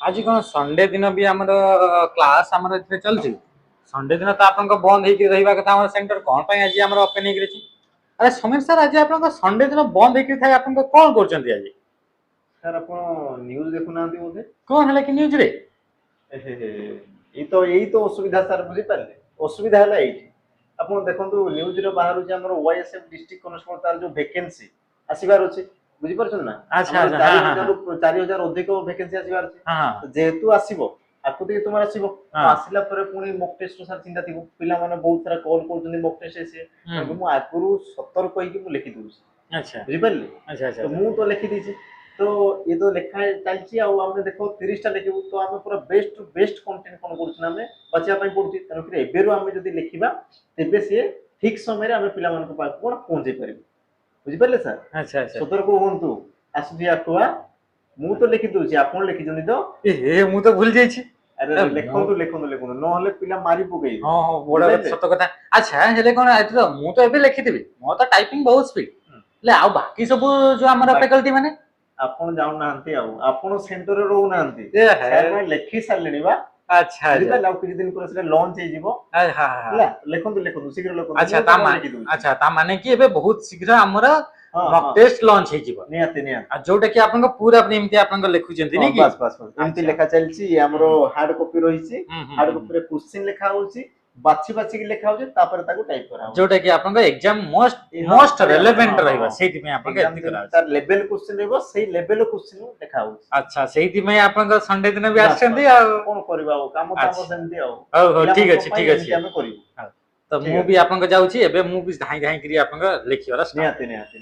आज कौन संडे दिन भी आम क्लास आम चलती संडे दिन तो आप बंद हो कथा सेंटर कौन आज आम ओपन हो अरे समीर सर आज आप संडे दिन बंद होता आप कौन कर आज सर आप न्यूज देखुना बोधे कौन है कि न्यूज रे यही तो असुविधा सर बुझीपारे असुविधा है ये आप देखो न्यूज बाहर वाईएसएफ डिस्ट्रिक्ट कनेस्टेबल तार जो वैकेंसी आसबार अच्छे बुझीपार ना अच्छा 4000 अधिक वैकेंसी आसबार अच्छे जेहेतु आसो आपको तो तुम आसो आसला पुणी मक टेस्ट सर चिंता थी पिला माने बहुत सारा कॉल कर मक टेस्ट से मु आगुरु सतर्क होइकि लिखि दूची अच्छा बुझीपारे अच्छा अच्छा तो मु तो लिखि दीची तो ये तो लिखा चलची आम देखो 30 टा लिखिबु तो आम पूरा बेस्ट टू बेस्ट कंटेंट कोन करूछना हमें बचिया पई पड़ुची तनो फिर एबेरु आम जदी लिखिबा तेबे से ठीक समय रे आम पिला मन को पास कोन पहुंचे परिबु बुझी परले सर अच्छा अच्छा सतर्क होंतु आसुजी आकुआ मु तो लिखि दूची आपन लिखि जनी तो ए मु तो भूल जाईछी अरे लिखंतु लिखंतु लिखंतु न हले पिला मारी पगई हां हां बड़ा सत कथा अच्छा हेले कोन आइत तो मु तो एबे लिखि देबी मो तो टाइपिंग बहुत स्पीड ले आ बाकी सब जो हमर फैकल्टी माने आपण जाउ नाहंती आपण सेंटर रे रहू नाहंती सर मैं लिखि सारलेनी बा अच्छा अच्छा लाउ किछि दिन पर से लॉन्च हे जीवो हां हां ला लिखंतु लिखंतु शीघ्र लिखंतु अच्छा ता माने कि एबे बहुत शीघ्र हमर मॉक टेस्ट लॉन्च हे जीवो नियाते नियाते आ जोटा कि आपन पूरा अपने एमती आपन लिखु जंती नि कि बस बस बस एमती लिखा चलची हमरो हार्ड कॉपी रहिछि हार्ड कॉपी रे क्वेश्चन लिखा होछि बाछि बाछि के लिखा होछि तापर ताको टाइप करा जोटा कि आपन एग्जाम मोस्ट रिलेवेंट रहइबा सेति में आपन एमती करा तार लेवल क्वेश्चन रहइबो सेही लेवल क्वेश्चन लिखा होछि अच्छा सेति में आपन संडे दिन भी आछंती आ कोन करबा काम काम सेमती आ हो ठीक अछि हम करिबो तो मु भी आपन जाउछि एबे मु भी धाई धाई करी आपन लिखियोला नियाते नियाते